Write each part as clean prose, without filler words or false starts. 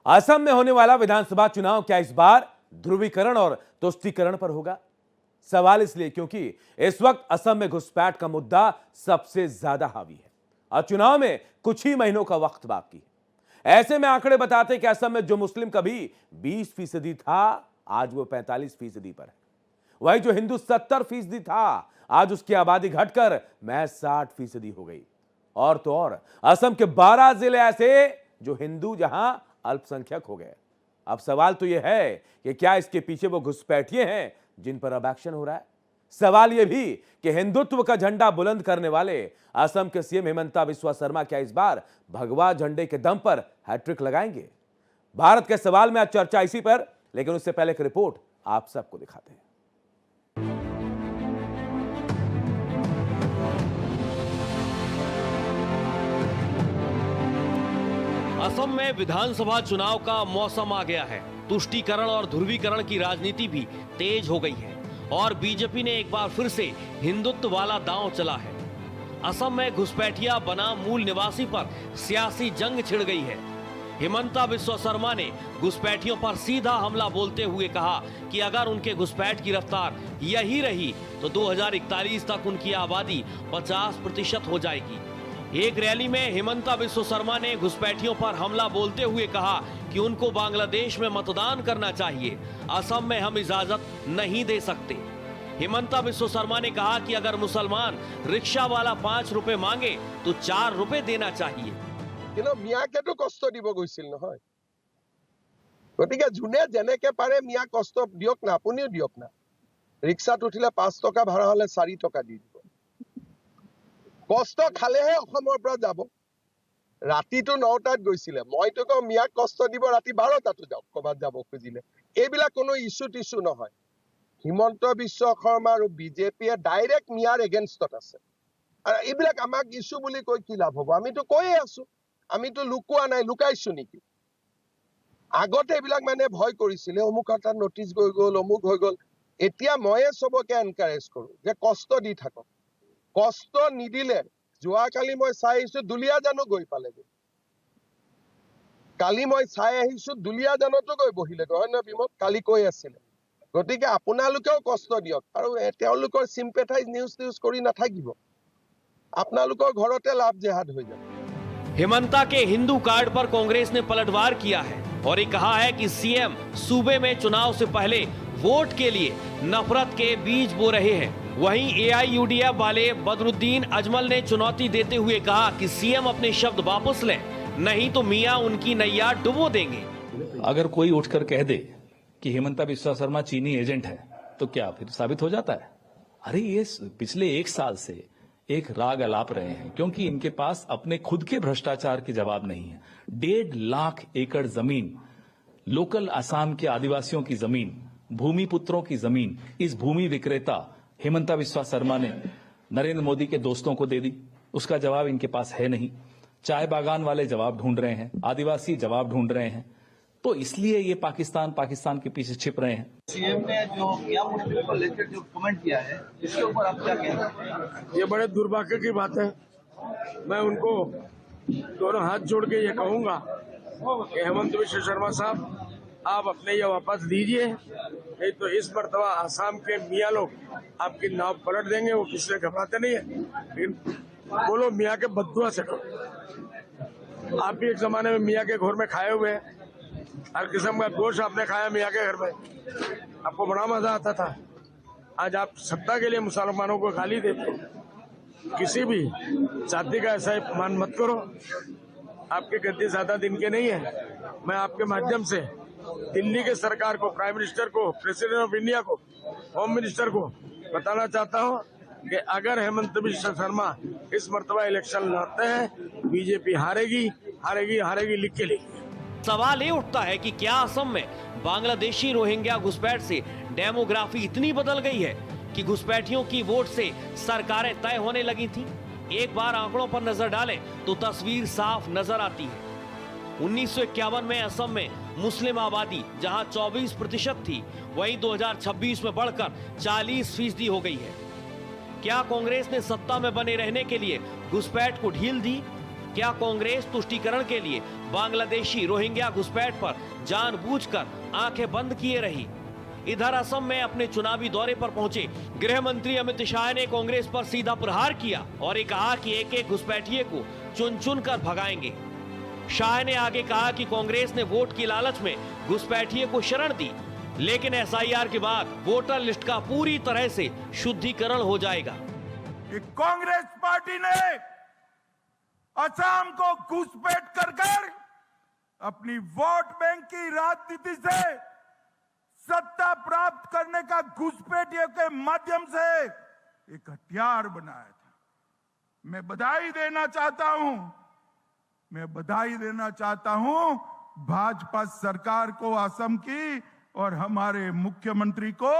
असम में होने वाला विधानसभा चुनाव क्या इस बार ध्रुवीकरण और तुष्टीकरण पर होगा? सवाल इसलिए क्योंकि इस वक्त असम में घुसपैठ का मुद्दा सबसे ज्यादा हावी है और चुनाव में कुछ ही महीनों का वक्त बाकी है। ऐसे में आंकड़े बताते कि असम में जो मुस्लिम कभी 20% था, आज वो 45% पर है। वही जो हिंदू 70% था, आज उसकी आबादी घटकर महज 60% हो गई। और तो और असम के 12 जिले ऐसे जो हिंदू जहां अल्पसंख्यक हो गए। अब सवाल तो यह है कि क्या इसके पीछे वो घुसपैठिए हैं जिन पर अब एक्शन हो रहा है? सवाल यह भी कि हिंदुत्व का झंडा बुलंद करने वाले असम के सीएम हिमंता बिस्वा शर्मा क्या इस बार भगवा झंडे के दम पर हैट्रिक लगाएंगे? भारत के सवाल में आज चर्चा इसी पर, लेकिन उससे पहले एक रिपोर्ट आप सबको दिखाते हैं। असम में विधानसभा चुनाव का मौसम आ गया है। तुष्टीकरण और ध्रुवीकरण की राजनीति भी तेज हो गई है और बीजेपी ने एक बार फिर से हिंदुत्व वाला दांव चला है। असम में घुसपैठिया बना मूल निवासी पर सियासी जंग छिड़ गई है। हिमंता बिस्वा शर्मा ने घुसपैठियों पर सीधा हमला बोलते हुए कहा कि अगर उनके घुसपैठ की रफ्तार यही रही तो 2041 तक उनकी आबादी 50% हो जाएगी। एक रैली में हिमंता बिस्वा शर्मा ने घुसपैठियों पर हमला बोलते हुए कहा कि उनको बांग्लादेश में मतदान करना चाहिए, असम में हम इजाजत नहीं दे सकते। हिमंता बिस्वा शर्मा ने कहा कि अगर मुसलमान रिक्शा वाला 5 रुपए मांगे तो 4 रुपए देना चाहिए। মিয়াকেতো কষ্ট দিব গৈছিল নহয়, গতিকে যোনে যেনেকে পাৰে মিয়া কষ্ট দিয়ক না, আপুনিও দিয়ক না। ৰিক্সাত উঠিলে 5 টকা ভাড়া হলে 4 টকা দি দিব। কষ্ট খালেহে অসমৰ পৰা যাব। ৰাতিটো 9টাত গৈছিলে, মইতো কওঁ মিয়াক কষ্ট দিব ৰাতি 12টাতো যাওক ক'বাত যাব খুজিলে। এইবিলাক কোনো ইস্যু টিস্যু নহয়। হিমন্ত বিশ্ব শৰ্মা আৰু বিজেপিয়ে ডাইৰেক্ট মিয়াৰ এগেইনষ্টত আছে। আৰু এইবিলাক আমাক ইস্যু বুলি কৈ কি লাভ হ'ব? আমিতো কৈয়ে আছো, আমিতো লুকুৱা নাই, লুকাইছো নেকি? আগতে এইবিলাক মানে ভয় কৰিছিলে, অমুক এটা নটিচ গৈ গ'ল, অমুক হৈ গ'ল। এতিয়া ময়ে চবকে এনকাৰেজ কৰো যে কষ্ট দি থাকক। কষ্ট নিদিলে যোৱাকালি মই চাই আহিছো দুলীয়াজানো গৈ পালেগৈ। কালি মই চাই আহিছো দুলীয়াজানতো গৈ বহিলেগৈ, হয় নহয় বিমল? কালি কৈ আছিলে। গতিকে আপোনালোকেও কষ্ট দিয়ক আৰু তেওঁলোকৰ চিম্পেথাইজ নিউজ কৰি নাথাকিব। আপোনালোকৰ ঘৰতে লাভ জেহাদ হৈ যাব। हिमंता के हिंदू कार्ड पर कांग्रेस ने पलटवार किया है और ये कहा है कि सीएम सूबे में चुनाव से पहले वोट के लिए नफरत के बीज बो रहे हैं। वहीं एआईयूडीएफ वाले बदरुद्दीन अजमल ने चुनौती देते हुए कहा कि सीएम अपने शब्द वापस लें, नहीं तो मियां उनकी नैया डुबो देंगे। अगर कोई उठकर कह दे कि हिमंता बिस्वा शर्मा चीनी एजेंट है तो क्या फिर साबित हो जाता है? अरे ये पिछले 1 साल से एक राग अलाप रहे हैं, क्योंकि इनके पास अपने खुद के भ्रष्टाचार के जवाब नहीं है। 1.5 लाख एकड़ जमीन, लोकल असम के आदिवासियों की जमीन, भूमि पुत्रों की जमीन, इस भूमि विक्रेता हिमंता बिस्वा शर्मा ने नरेंद्र मोदी के दोस्तों को दे दी। उसका जवाब इनके पास है नहीं। चाय बागान वाले जवाब ढूंढ रहे हैं, आदिवासी जवाब ढूंढ रहे हैं, तो इसलिए ये पाकिस्तान के पीछे छिप रहे हैं। सीएम ने जो मियां मुस्लिम को लेकर जो कमेंट किया है, इसके ऊपर आप क्या कहते हैं? ये बड़े दुर्भाग्य की बात है। मैं उनको दोनों हाथ जोड़ के ये कहूंगा कि हेमंत बिस्वा शर्मा साहब, आप अपने ये वापस दीजिए, नहीं तो इस मर्तबा आसाम के मियां लोग आपकी नाव पलट देंगे। वो किसी से घबराते नहीं है, लेकिन बोलो मियां के बद्दुआ से करो। आप भी एक जमाने में मियां के घर में खाए हुए हैं, हर किस्म का गोश्त आपने खाया मियां के घर में, आपको बड़ा मजा आता था। आज आप सत्ता के लिए मुसलमानों को गाली देते हो। किसी भी जाति का ऐसा अपमान मत करो। आपके गद्दे ज्यादा दिन के नहीं है। मैं आपके माध्यम से दिल्ली के सरकार को, प्राइम मिनिस्टर को, प्रेसिडेंट ऑफ इंडिया को, होम मिनिस्टर को बताना चाहता हूँ कि अगर हेमंत बिस्वा शर्मा इस मर्तबा इलेक्शन लड़ते हैं, बीजेपी हारेगी, हारेगी, हारेगी, लिख के लिखिए। सवाल ये उठता है कि क्या असम में बांग्लादेशी रोहिंग्या घुसपैठ से डेमोग्राफी इतनी बदल गई है कि घुसपैठियों की वोट से सरकारें तय होने लगी थी? एक बार आंकड़ों पर नजर डालें तो तस्वीर साफ नजर आती है। 1951 में असम में मुस्लिम आबादी जहां 24% थी, वहीं 2026 में बढ़कर 40% हो गई है। क्या कांग्रेस ने सत्ता में बने रहने के लिए घुसपैठ को ढील दी? क्या कांग्रेस तुष्टीकरण के लिए बांग्लादेशी रोहिंग्या घुसपैठ पर जानबूझकर आंखें बंद किए रही? इधर असम में अपने चुनावी दौरे पर पहुंचे गृह मंत्री अमित शाह ने कांग्रेस पर सीधा प्रहार किया और ये कहा कि एक एक घुसपैठिए को चुन चुन कर भगाएंगे। शाह ने आगे कहा कि कांग्रेस ने वोट की लालच में घुसपैठिए को शरण दी, लेकिन एसआईआर के बाद वोटर लिस्ट का पूरी तरह से शुद्धिकरण हो जाएगा। कि कांग्रेस पार्टी ने असम को घुसपैठ कर अपनी वोट बैंक की राजनीति से सत्ता प्राप्त करने का घुसपैठियों के माध्यम से एक हथियार बनाया था। मैं बधाई देना चाहता हूं भाजपा सरकार को, असम की और हमारे मुख्यमंत्री को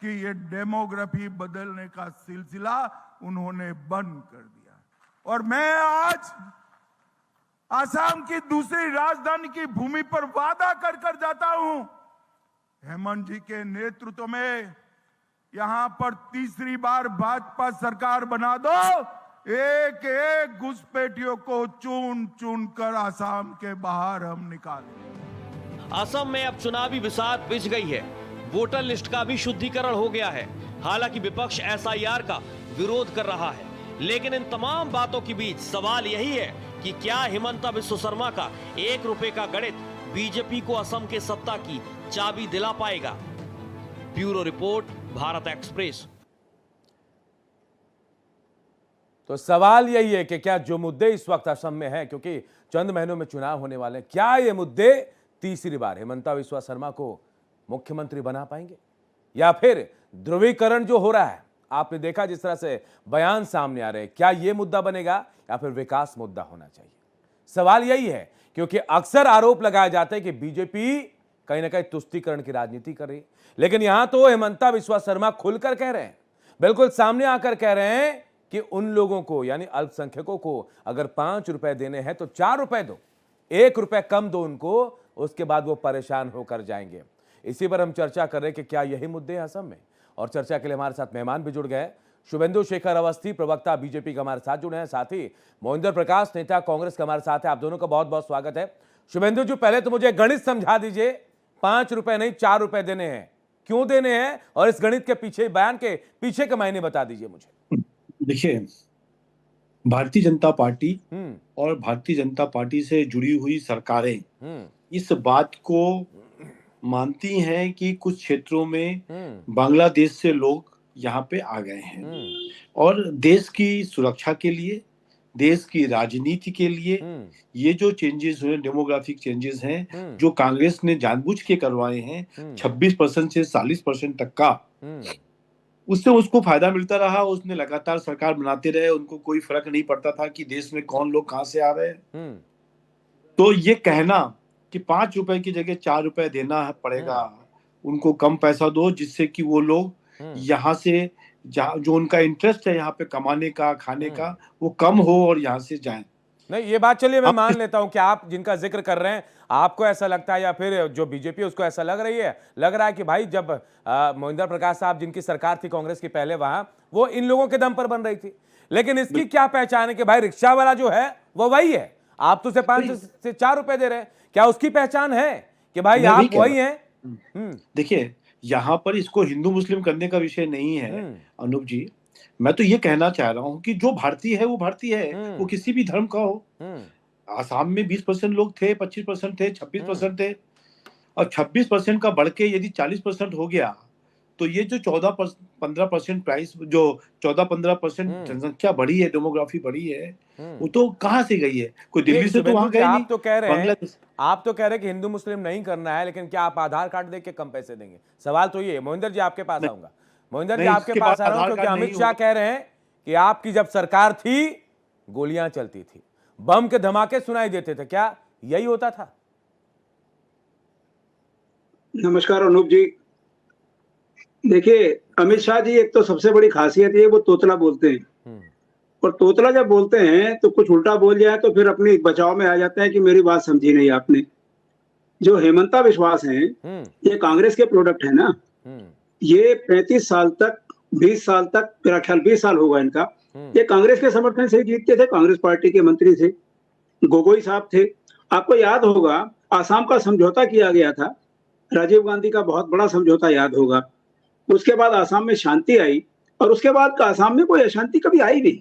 कि ये डेमोग्राफी बदलने का सिलसिला उन्होंने बंद कर दिया। और मैं आज असम की दूसरी राजधानी की भूमि पर वादा कर जाता हूं, हेमंत जी के नेतृत्व में यहां पर तीसरी बार भाजपा सरकार बना दो, एक एक घुसपैठियों को चुन चुन कर असम के बाहर हम निकालेंगे। असम में अब चुनावी बिसात बिछ गई है, वोटर लिस्ट का भी शुद्धिकरण हो गया है। हालांकि विपक्ष एसआईआर का विरोध कर रहा है, लेकिन इन तमाम बातों के बीच सवाल यही है कि क्या हिमंता बिस्वा शर्मा का 1 रुपए का गणित बीजेपी को असम के सत्ता की चाबी दिला पाएगा? Bureau report, Bharat express. तो सवाल यही है कि क्या जो मुद्दे इस वक्त असम में हैं, क्योंकि चंद महीनों में चुनाव होने वाले हैं, क्या ये मुद्दे तीसरी बार हिमंता बिस्वा शर्मा को मुख्यमंत्री बना पाएंगे, या फिर ध्रुवीकरण जो हो रहा है, आपने देखा जिस तरह से बयान सामने आ रहे हैं, क्या यह मुद्दा बनेगा या फिर विकास मुद्दा होना चाहिए? सवाल यही है, क्योंकि अक्सर आरोप लगाया जाता है कि बीजेपी कहीं ना कहीं तुष्टीकरण की राजनीति कर रही है, लेकिन यहां तो हिमंता बिस्वा शर्मा खुलकर कह रहे हैं, बिल्कुल सामने आकर कह रहे हैं कि उन लोगों को यानी अल्पसंख्यकों को अगर 5 रुपए देने हैं तो 4 रुपए दो, 1 रुपए कम दो उनको, उसके बाद वो परेशान होकर जाएंगे। इसी पर हम चर्चा कर रहे हैं कि क्या यही मुद्दे हैं असम में, और चर्चा के लिए हमारे साथ मेहमान भी जुड़ गए। शुभेंदु शेखर अवस्थी, प्रवक्ता बीजेपी का हमारे साथ जुड़े हैं, साथ ही मोहिंदर प्रकाश, नेता कांग्रेस का हमारे साथ है। आप दोनों का बहुत बहुत स्वागत है। शुभेंदु जी, पहले तो मुझे गणित समझा दीजिए, 5 रुपए नहीं 4 रुपए देने हैं, क्यों देने हैं, और इस गणित के पीछे, बयान के पीछे के मायने बता दीजिए मुझे। देखिए, भारतीय जनता पार्टी और भारतीय जनता पार्टी से जुड़ी हुई सरकारें इस बात को मानती हैं कि कुछ क्षेत्रों में बांग्लादेश से लोग यहाँ पे आ गए हैं, और देश की सुरक्षा के लिए, देश की राजनीति के लिए ये जो चेंजेस हुए, डेमोग्राफिक चेंजेस हैं जो कांग्रेस ने जानबूझ के करवाए हैं, 26% से 40% तक का, उससे उसको फायदा मिलता रहा। उसने लगातार सरकार बनाते रहे, उनको कोई फर्क नहीं पड़ता था कि देश में कौन लोग कहां से आ रहे हैं। तो ये कहना कि 5 रुपए की जगह 4 रुपए देना पड़ेगा, उनको कम पैसा दो जिससे कि वो लोग यहाँ से जो उनका इंटरेस्ट है यहाँ पे कमाने का, खाने का, वो कम हो और यहाँ से जाएं। नहीं, ये बात चलिए मैं मान लेता हूं कि आप जिनका जिक्र कर रहे हैं, आपको ऐसा लगता है या फिर जो बीजेपी उसको ऐसा लग रहा है कि भाई जब मोहिंदर प्रकाश साहब जिनकी सरकार थी कांग्रेस की पहले, वहां वो इन लोगों के दम पर बन रही थी, लेकिन इसकी क्या पहचान है कि भाई रिक्शा वाला जो है वो वही है, आप तो उसे 5 से 4 रुपए दे रहे हैं, क्या उसकी पहचान है कि भाई आप वही हैं? देखिए, यहाँ पर इसको हिंदू मुस्लिम करने का विषय नहीं है अनूप जी। मैं तो ये कहना चाह रहा हूँ कि जो भारतीय है वो भारतीय है, वो किसी भी धर्म का हो। आसाम में 20% लोग थे, 25% थे, 26% थे, और 26% का बढ़ के यदि 40% हो गया तो ये जो 14-15% प्राइस, जो 14-15% जनसंख्या बढ़ी है, डेमोग्राफी बढ़ी है, वो तो कहाँ से गई है? कोई दिल्ली से तो वहां गई नहीं। आप तो कह रहे हैं कि हिंदू मुस्लिम नहीं करना है, लेकिन क्या आप आधार कार्ड देके कम पैसे देंगे? सवाल तो ये है। मोहिंदर जी आपके पास आऊंगा, मोहिंदर जी आपके पास आ रहा हूं, क्योंकि अमित शाह कह रहे हैं कि आपकी जब सरकार थी गोलियां चलती थी, बम के धमाके सुनाई देते थे, क्या यही होता था? नमस्कार अनूप जी। देखिए, अमित शाह जी एक तो सबसे बड़ी खासियत ये वो तोतला बोलते हैं, और तोतला जब बोलते हैं तो कुछ उल्टा बोल जाए तो फिर अपने बचाव में आ जाते हैं कि मेरी बात समझी नहीं आपने। जो हेमंता बिस्वास हैं, ये कांग्रेस के प्रोडक्ट है ना। ये 35 साल तक, 20 साल तक, मेरा ख्याल 20 साल होगा इनका, ये कांग्रेस के समर्थन से जीतते थे, कांग्रेस पार्टी के मंत्री थे। गोगोई साहब थे। आपको याद होगा आसाम का समझौता किया गया था, राजीव गांधी का बहुत बड़ा समझौता याद होगा। उसके बाद आसाम में शांति आई और उसके बाद आसाम में कोई अशांति कभी आई नहीं।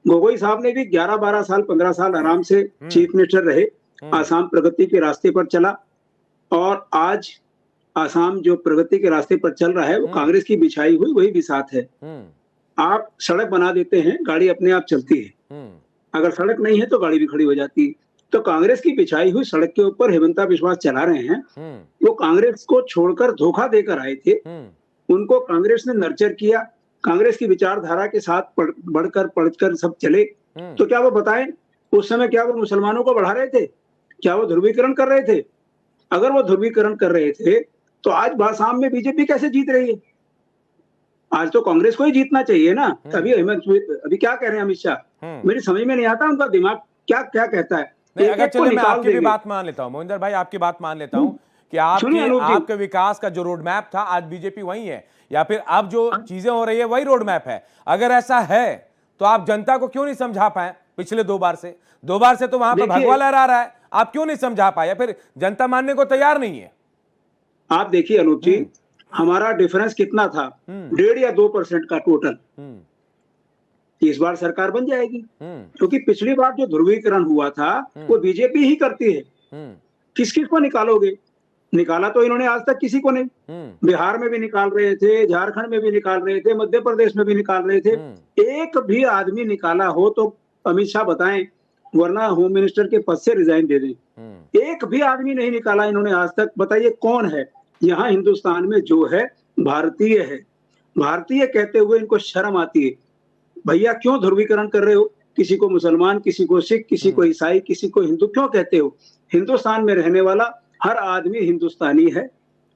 गोगोई साहब ने भी 11-12 साल 15 साल आराम से चीफ मिनिस्टर रहे। आसाम प्रगति के रास्ते पर चला और आज आसाम जो प्रगति के रास्ते पर चल रहा है वो कांग्रेस की बिछाई हुई वही बिसात है। आप सड़क बना देते हैं, गाड़ी अपने आप चलती है, अगर सड़क नहीं है तो गाड़ी भी खड़ी हो जाती है। तो कांग्रेस की बिछाई हुई सड़क के ऊपर हेमंता बिस्वा चला रहे हैं। वो कांग्रेस को छोड़कर धोखा देकर आए थे, उनको कांग्रेस ने नर्चर किया, कांग्रेस की विचारधारा के साथ बढ़कर पढ़कर सब चले। तो क्या वो बताएं उस समय क्या वो मुसलमानों को बढ़ा रहे थे? क्या वो ध्रुवीकरण कर रहे थे? अगर वो ध्रुवीकरण कर रहे थे तो आज आसाम में बीजेपी कैसे जीत रही है? आज तो कांग्रेस को ही जीतना चाहिए ना। अभी क्या कह रहे हैं अमित शाह? मेरी समझ में नहीं आता उनका दिमाग क्या क्या कहता है। नहीं, अगर चलिए मैं आपकी भी बात मान लेता हूं, मोहिंदर भाई आपकी बात मान लेता हूं कि आपके विकास का जो रोड मैप था आज बीजेपी वही है, या फिर अब जो चीजें हो रही है वही रोड मैप है। अगर ऐसा है तो आप जनता को क्यों नहीं समझा पाए? पिछले दो बार से तो वहां पर भगवा लहरा रहा है, आप क्यों नहीं समझा पाए या फिर जनता मानने को तैयार नहीं है? आप देखिए अनूप जी, हमारा डिफरेंस कितना था? 1.5 या 2% का टोटल। इस बार सरकार बन जाएगी क्योंकि पिछली बार जो ध्रुवीकरण हुआ था वो बीजेपी ही करती है। किस किस को निकालोगे? निकाला तो इन्होंने आज तक किसी को नहीं। बिहार में भी निकाल रहे थे, झारखंड में भी निकाल रहे थे, मध्य प्रदेश में भी निकाल रहे थे। एक भी आदमी निकाला हो तो अमित शाह बताएं, वरना होम मिनिस्टर के पद से रिजाइन दे दें। एक भी आदमी नहीं निकाला इन्होंने आज तक। बताइए कौन है यहाँ हिंदुस्तान में जो है भारतीय है? भारतीय कहते हुए इनको शर्म आती है। भैया क्यों ध्रुवीकरण कर रहे हो? किसी को मुसलमान, किसी को सिख, किसी को ईसाई, किसी को हिंदू क्यों कहते हो? हिंदुस्तान में रहने वाला हर आदमी हिंदुस्तानी है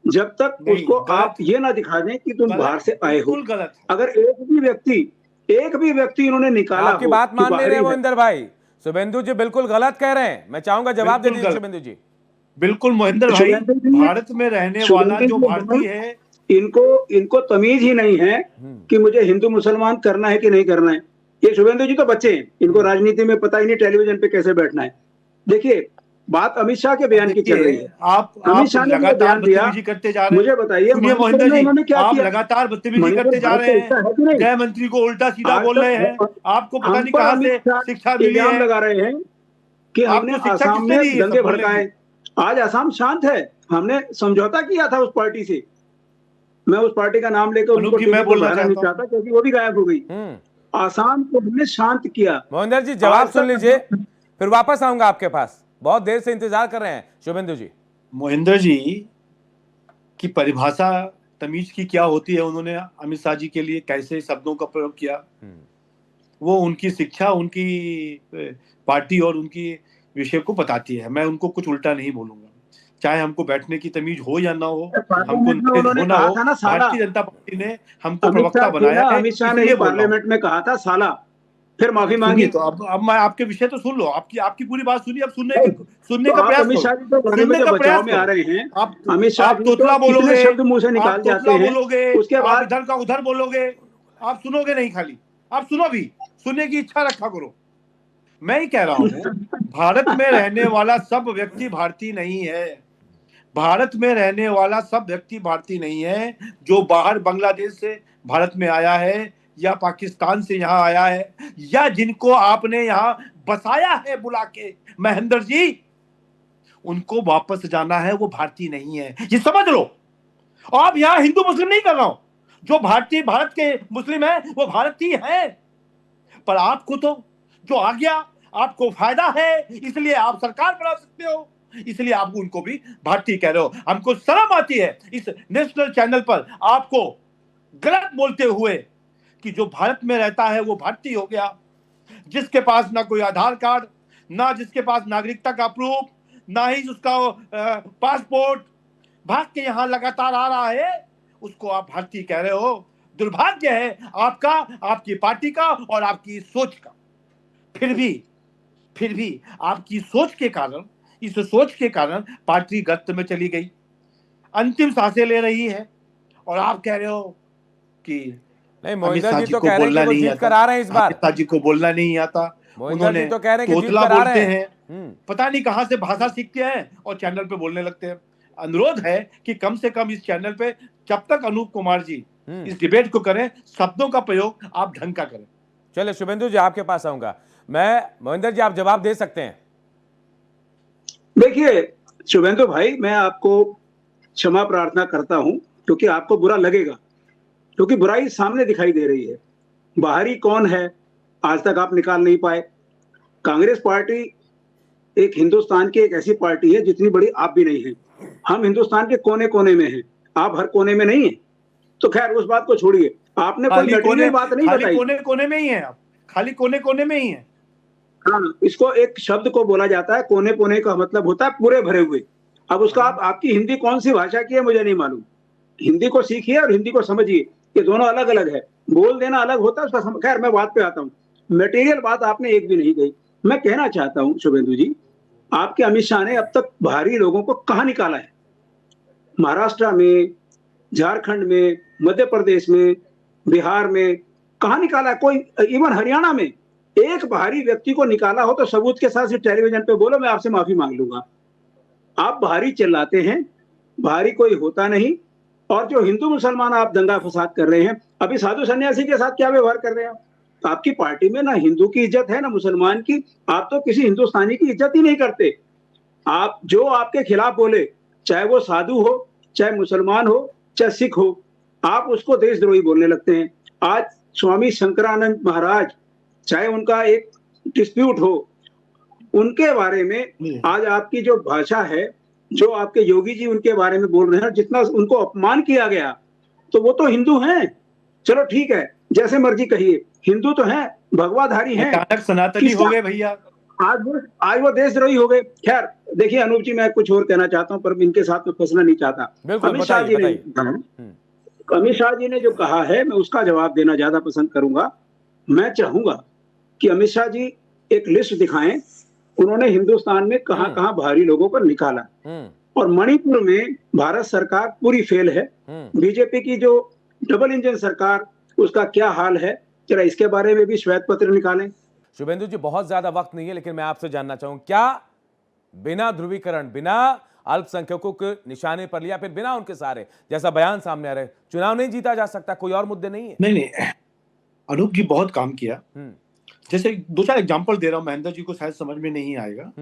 जब तक उसको आप ये ना दिखा दें कि तुम बाहर से आए हो। अगर एक भी व्यक्ति इन्होंने निकाला, आपकी बात मान ले रहे हैं मोहिंदर भाई। शुभेंदु जी बिल्कुल गलत कह रहे हैं, मैं चाहूंगा जवाब दे दीजिए शुभेंदु जी। बिल्कुल मोहिंदर भाई, भारत में रहने वाला जो भारतीय है इनको तमीज ही नहीं है कि मुझे हिंदू मुसलमान करना है कि नहीं करना है। ये शुभेंदु जी तो बच्चे हैं, इनको राजनीति में पता ही नहीं टेलीविजन पे कैसे बैठना है। देखिए बात अमित शाह के बयान की चल रही है। अमित शाह ने लगातार बदतमीजी करते जा रहे हैं। मुझे बताइए मोहिंदर जी, आप लगातार बदतमीजी करते जा रहे हैं, गृह मंत्री को उल्टा सीधा बोल रहे हैं, आपको पता नहीं कहां से शिक्षा मिली है, लगा रहे हैं कि हमने आसाम में दंगे भड़काए। आज आसाम शांत है, हमने समझौता किया था उस पार्टी से। मैं उस पार्टी का नाम लेकर उनको मैं बोलना नहीं चाहता क्योंकि वो भी गायब हो गई। आसाम को हमने शांत किया। मोहिंदर जी जवाब सुन लीजिए, फिर वापस आऊंगा आपके पास, बहुत देर से इंतजार कर रहे हैं शुभेंदु जी। मोहिंदर जी की परिभाषा तमीज की क्या होती है, उन्होंने अमित शाह जी के लिए कैसे शब्दों का प्रयोग किया, वो उनकी शिक्षा, उनकी पार्टी और उनकी विषय को बताती है। मैं उनको कुछ उल्टा नहीं बोलूंगा, चाहे हमको बैठने की तमीज हो या ना हो, हमको होना हो। भारतीय जनता पार्टी ने हमको प्रवक्ता बनाया है। अमित शाह ने पार्लियामेंट में कहा था साला, फिर माफी मांगी। तो अब मैं आपके विषय तो सुन लो, आपकी पूरी बात सुनिए, अब सुनने का प्रयास अमित शाह जी तो बचाव में आ रहे हैं। अमित शाह आप तोतला बोलोगे, शब्द मुंह से निकाल जाते हैं, उसके बाद इधर का उधर बोलोगे, आप सुनोगे नहीं, खाली आप सुनो भी, सुनने की इच्छा रखा करो। मैं ही कह रहा हूँ, भारत में रहने वाला सब व्यक्ति भारतीय नहीं है। भारत में रहने वाला सब व्यक्ति भारतीय नहीं है। जो बाहर बांग्लादेश से भारत में आया है या पाकिस्तान से यहाँ आया है या जिनको आपने यहाँ बसाया है बुला के महेंद्र जी, उनको वापस जाना है, वो भारतीय नहीं है, ये समझ लो। अब यहाँ हिंदू मुस्लिम नहीं कर रहा हूं, जो भारतीय भारत के मुस्लिम है वो भारतीय है, पर आपको तो जो आ गया, आपको फायदा है इसलिए आप सरकार बना सकते हो, इसलिए आप उनको भी भारतीय कह रहे हो। हमको शर्म आती है इस नेशनल चैनल पर आपको गलत बोलते हुए कि जो भारत में रहता है वो भारतीय हो गया, जिसके पास ना कोई आधार कार्ड, ना जिसके पास नागरिकता का प्रूफ, ना ही उसका पासपोर्ट, भाग के यहाँ लगातार आ रहा है, उसको आप भारतीय कह रहे हो। दुर्भाग्य है आपका, आपकी पार्टी का और आपकी सोच का। फिर भी आपकी सोच के कारण, इस सोच के कारण पार्टी गश्त में चली गई, अंतिम सांसें ले रही है, और आप कह रहे हो कि नहीं, मोहिंदर जी तो कह रहे हैं कि वो जीत कर आ रहे हैं इस बार। अमित शाह जी को बोलना नहीं आता, मोहिंदर जी तो कह रहे हैं कि जीत कर आ रहे हैं। पता नहीं कहां से भाषा सीखते हैं और चैनल पे बोलने लगते हैं। अनुरोध है कि कम से कम इस चैनल पे जब तक अनूप कुमार जी इस डिबेट को करें, शब्दों का प्रयोग आप ढंग का करें। चलिए शुभेंदु जी आपके पास आऊंगा मैं। मोहिंदर जी आप जवाब दे सकते हैं। देखिए शुभेंदु भाई, मैं आपको क्षमा प्रार्थना करता हूं क्योंकि आपको बुरा लगेगा, क्योंकि बुराई सामने दिखाई दे रही है। बाहरी कौन है आज तक आप निकाल नहीं पाए। कांग्रेस पार्टी एक हिंदुस्तान की एक ऐसी पार्टी है जितनी बड़ी आप भी नहीं है। हम हिंदुस्तान के कोने कोने में हैं, आप हर कोने में नहीं है। तो खैर उस बात को छोड़िए, आपने कोई मटेरियल बात नहीं बताई। कोने कोने में ही है आप, खाली कोने कोने में ही है। हाँ, इसको एक शब्द को बोला जाता है, कोने कोने का मतलब होता है पूरे भरे हुए। अब उसका आपकी हिंदी कौन सी भाषा की है मुझे नहीं मालूम। हिंदी को सीखिए और हिंदी को समझिए, ये दोनों अलग अलग है। बोल देना अलग होता है उसका। खैर मैं बात पे आता हूँ। मटेरियल बात आपने एक भी नहीं कही। मैं कहना चाहता हूँ शुभेंदु जी, आपके अमित शाह ने अब तक बाहरी लोगों को कहाँ निकाला है? महाराष्ट्र में, झारखंड में, मध्य प्रदेश में, बिहार में कहाँ निकाला है? कोई इवन हरियाणा में एक बाहरी व्यक्ति को निकाला हो तो सबूत के साथ सिर्फ टेलीविजन पे बोलो, मैं आपसे माफी मांग लूंगा। आप बाहरी चिल्लाते हैं, बाहरी कोई होता नहीं। और जो हिंदू मुसलमान आप दंगा फसाद कर रहे हैं, अभी साधु सन्यासी के साथ क्या व्यवहार कर रहे हैं? आपकी पार्टी में ना हिंदू की इज्जत है ना मुसलमान की। आप तो किसी हिंदुस्तानी की इज्जत ही नहीं करते। आप जो आपके खिलाफ बोले, चाहे वो साधु हो, चाहे मुसलमान हो, चाहे सिख हो, आप उसको देशद्रोही बोलने लगते हैं। आज स्वामी शंकरानंद महाराज, चाहे उनका एक डिस्प्यूट हो, उनके बारे में आज आपकी जो भाषा है, जो आपके योगी जी उनके बारे में बोल रहे हैं, जितना उनको अपमान किया गया, तो वो तो हिंदू हैं। चलो ठीक है, जैसे मर्जी कहिए, हिंदू तो हैं, भगवाधारी हैं, अचानक सनातनी हो गए भैया। आज वो देशद्रोही हो गए। खैर देखिए अनूप जी, मैं कुछ और कहना चाहता हूं पर इनके साथ में फंसना नहीं चाहता। अमित शाह जी ने जो कहा है, मैं उसका जवाब देना ज्यादा पसंद करूंगा। मैं चाहूंगा कि अमित शाह जी एक लिस्ट दिखाएं, उन्होंने हिंदुस्तान में कहां कहां बाहरी लोगों को निकाला। और मणिपुर में भारत सरकार पूरी फेल है। बीजेपी की जो डबल इंजन सरकार, उसका क्या हाल है, जरा इसके बारे में भी श्वेत पत्र निकालें। शुभेंदु जी बहुत ज्यादा वक्त नहीं है, लेकिन मैं आपसे जानना चाहूं, क्या बिना ध्रुवीकरण, बिना अल्पसंख्यकों के निशाने पर लिया, फिर बिना उनके सहारे, जैसा बयान सामने आ रहे, चुनाव नहीं जीता जा सकता? कोई और मुद्दे नहीं है? नहीं, अनूप जी बहुत काम किया। जैसे 2-4 एग्जांपल दे रहा हूं, महेंद्र जी को शायद समझ में नहीं आएगा।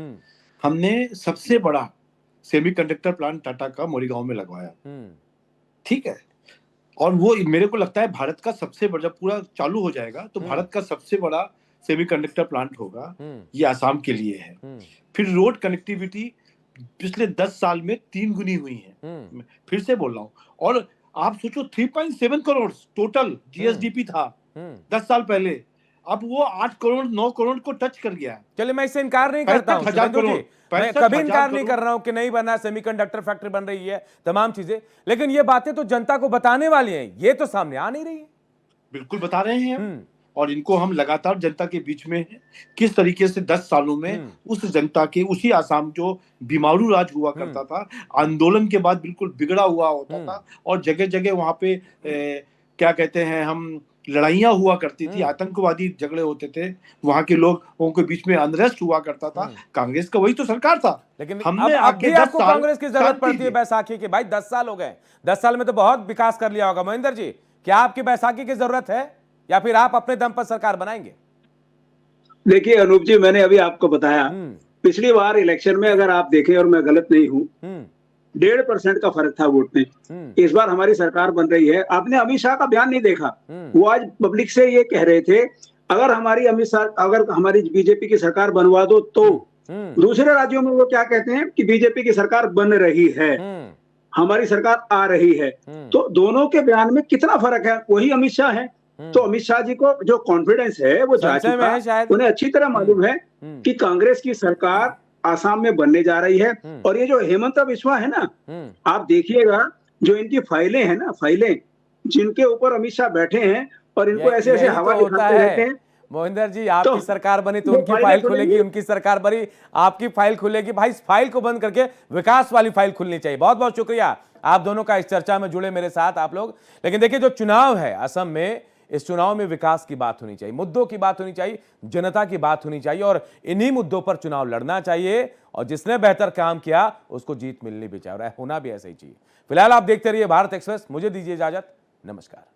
हमने सबसे बड़ा सेमीकंडक्टर प्लांट टाटा का मोरीगांव में लगवाया, ठीक है। और वो मेरे को लगता है भारत का सबसे बड़ा, जब पूरा चालू हो जाएगा तो भारत का सबसे बड़ा सेमीकंडक्टर प्लांट होगा। ये आसाम के लिए है। फिर रोड कनेक्टिविटी पिछले 10 साल में 3 गुनी हुई है। फिर से बोल रहा हूँ। और आप सोचो 3.7 करोड़ टोटल जीएसडीपी था 10 साल पहले, अब वो 8 करोड़ 9 करोड़ को टच कर गया। चलिए मैं इससे इनकार नहीं करता हूं, मैं कभी इनकार नहीं कर रहा हूं कि नहीं बनना, सेमीकंडक्टर फैक्ट्री बन रही है, तमाम चीजें, लेकिन ये बातें तो जनता को बताने वाली हैं, ये तो सामने आ नहीं रही है। बिल्कुल बता रहे हैं हम, और इनको हम लगातार जनता के बीच में किस तरीके से 10 सालों में उस जनता के, उसी आसाम जो बीमारू राज हुआ करता था, आंदोलन के बाद बिल्कुल बिगड़ा हुआ होता था, और जगह जगह वहां पे क्या कहते हैं हम, लड़ाइयां हुआ करती थी, आतंकवादी झगड़े होते थे, वहां के लोगों के बीच में अनरेस्ट हुआ करता था। कांग्रेस का वही तो सरकार था। लेकिन हमने आपको कांग्रेस की जरूरत पड़ती है बैसाखी की? भाई 10 साल हो गए, 10 साल में तो बहुत विकास कर लिया होगा। महेंद्र जी, क्या आपकी बैसाखी की जरूरत है या फिर आप अपने दम पर सरकार बनाएंगे? देखिए अनूप जी, मैंने अभी आपको बताया, पिछली बार इलेक्शन में अगर आप देखें, और मैं गलत नहीं हूं, 1.5% का फर्क था वोट में। इस बार हमारी सरकार बन रही है। आपने अमित शाह का बयान नहीं देखा? वो आज पब्लिक से ये कह रहे थे, अगर हमारी बीजेपी की सरकार बनवा दो तो। दूसरे राज्यों में वो क्या कहते हैं कि बीजेपी की सरकार बन रही है, हमारी सरकार आ रही है। तो दोनों के बयान में कितना फर्क है? वही अमित शाह है। तो अमित शाह जी को जो कॉन्फिडेंस है वो जा चुका, उन्हें अच्छी तरह मालूम है कि कांग्रेस की सरकार आसाम में बनने जा रही है। और ये जो हेमंत बिस्वा है ना, आप देखिएगा, जो इनकी फाइलें हैं ना, फाइलें जिनके ऊपर अमित शाह बैठे हैं और इनको ऐसे ऐसे हवा दिखाते रहते हैं। मोहिंदर जी, आपकी सरकार बनी तो उनकी फाइल खुलेगी, उनकी सरकार बनी आपकी फाइल खुलेगी। भाई इस फाइल को बंद करके विकास वाली फाइल खुलनी चाहिए। बहुत बहुत शुक्रिया आप दोनों का इस चर्चा में जुड़े मेरे साथ आप लोग। लेकिन देखिए, जो चुनाव है असम में, इस चुनाव में विकास की बात होनी चाहिए, मुद्दों की बात होनी चाहिए, जनता की बात होनी चाहिए और इन्हीं मुद्दों पर चुनाव लड़ना चाहिए और जिसने बेहतर काम किया उसको जीत मिलनी भी चाहिए और होना भी ऐसा ही चाहिए। फिलहाल आप देखते रहिए भारत एक्सप्रेस, मुझे दीजिए इजाजत, नमस्कार।